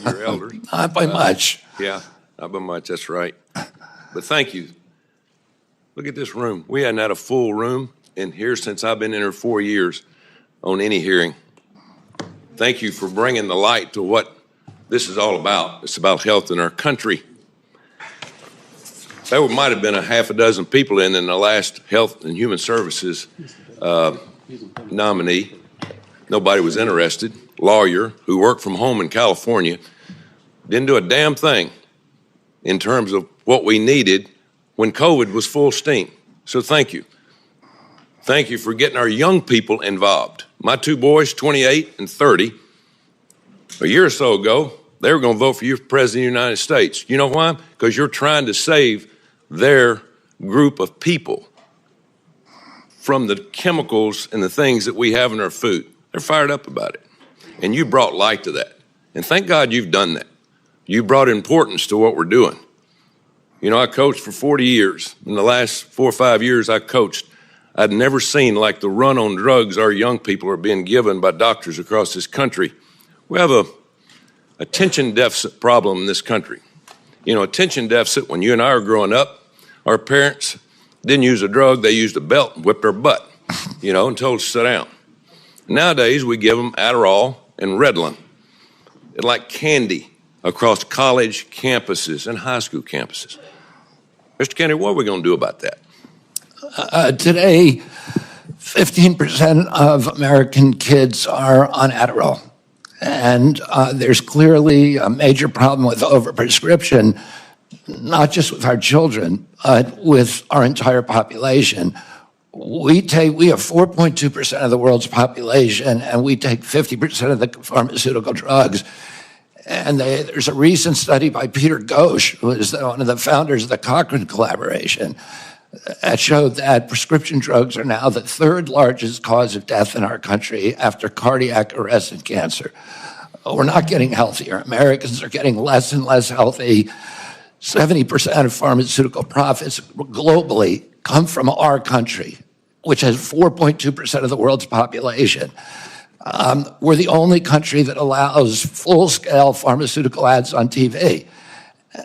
your elders. Not by much. Yeah, not by much, that's right. But thank you. Look at this room. We hadn't had a full room in here since I've been in here 4 years on any hearing. Thank you for bringing the light to what this is all about. It's about health in our country. There might have been a half a dozen people in the last Health and Human Services nominee. Nobody was interested. Lawyer who worked from home in California, didn't do a damn thing in terms of what we needed when COVID was full steam. So thank you. Thank you for getting our young people involved. My two boys, 28 and 30, a year or so ago, they were going to vote for you for President of the United States. You know why? Because you're trying to save their group of people from the chemicals and the things that we have in our food. They're fired up about it. And you brought light to that. And thank God you've done that. You brought importance to what we're doing. You know, I coached for 40 years. In the last 4 or 5 years I coached, I'd never seen like the run on drugs our young people are being given by doctors across this country. We have a attention deficit problem in this country. You know, attention deficit, when you and I were growing up, our parents didn't use a drug, they used a belt and whipped our butt, you know, and told us to sit down. Nowadays, we give them Adderall and Ritalin. It's like candy across college campuses and high school campuses. Mr. Kennedy, what are we going to do about that? Today, 15% of American kids are on Adderall. And there's clearly a major problem with overprescription, not just with our children, but with our entire population. We have 4.2% of the world's population, and we take 50% of the pharmaceutical drugs. And there's a recent study by Peter Ghosh, who is one of the founders of the Cochrane Collaboration, that showed that prescription drugs are now the third largest cause of death in our country after cardiac arrest and cancer. We're not getting healthier. Americans are getting less and less healthy. 70% of pharmaceutical profits globally come from our country, which has 4.2% of the world's population. We're the only country that allows full-scale pharmaceutical ads on TV.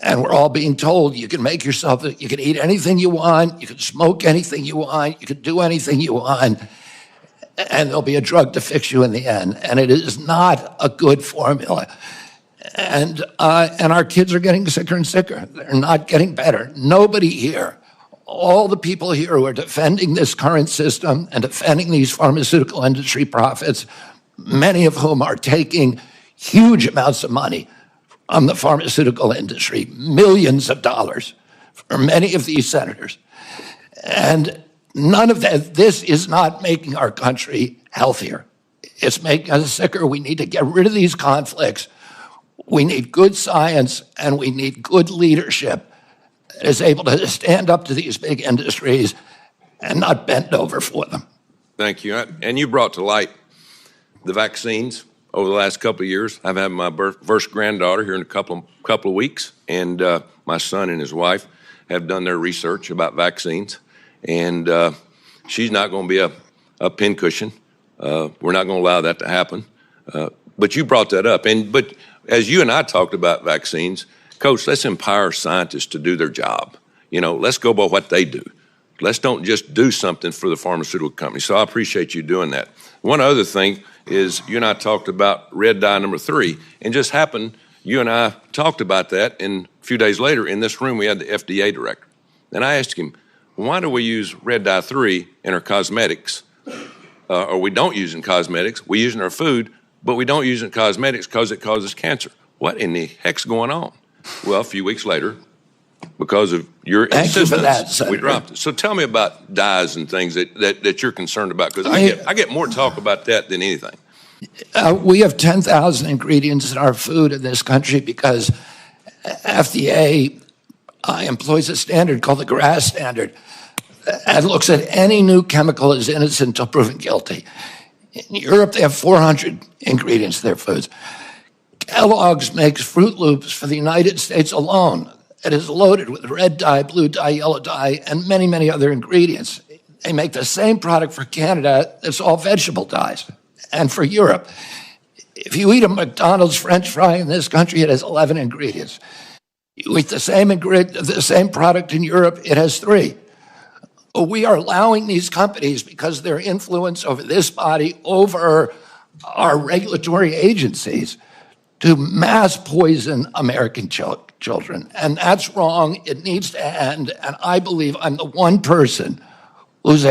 And we're all being told you can make yourself, you can eat anything you want, you can smoke anything you want, you can do anything you want, and there'll be a drug to fix you in the end. And it is not a good formula. And our kids are getting sicker and sicker. They're not getting better. Nobody here, all the people here who are defending this current system and defending these pharmaceutical industry profits, many of whom are taking huge amounts of money from the pharmaceutical industry, millions of dollars for many of these senators. And none of that, this is not making our country healthier. It's making us sicker. We need to get rid of these conflicts. We need good science, and we need good leadership that is able to stand up to these big industries and not bend over for them. Thank you. And you brought to light the vaccines over the last couple of years. I've had my first granddaughter here in a couple of weeks, and my son and his wife have done their research about vaccines, and she's not going to be a pincushion. We're not going to allow that to happen. But you brought that up, but as you and I talked about vaccines, Coach, let's empower scientists to do their job. You know, let's go by what they do. Let's don't just do something for the pharmaceutical company. So I appreciate you doing that. One other thing is you and I talked about red dye number 3, and just happened, you and I talked about that, and a few days later in this room we had the FDA director. And I asked him, why do we use red dye 3 in our cosmetics, or we don't use in cosmetics, we use in our food, but we don't use it in cosmetics because it causes cancer. What in the heck's going on? Well, a few weeks later, because of your insistence, we dropped it. So tell me about dyes and things that you're concerned about, because I get more talk about that than anything. We have 10,000 ingredients in our food in this country because FDA employs a standard called the GRAS standard that looks at any new chemical as innocent until proven guilty. In Europe, they have 400 ingredients in their foods. Kellogg's makes Fruit Loops for the United States alone. It is loaded with red dye, blue dye, yellow dye, and many, many other ingredients. They make the same product for Canada that's all vegetable dyes. And for Europe, If you eat a McDonald's French fry in this country, it has 11 ingredients. You eat the same product in Europe, it has 3. We are allowing these companies, because of their influence over this body, over our regulatory agencies, to mass poison American children. And that's wrong. It needs to end. And I believe I'm the one person who's able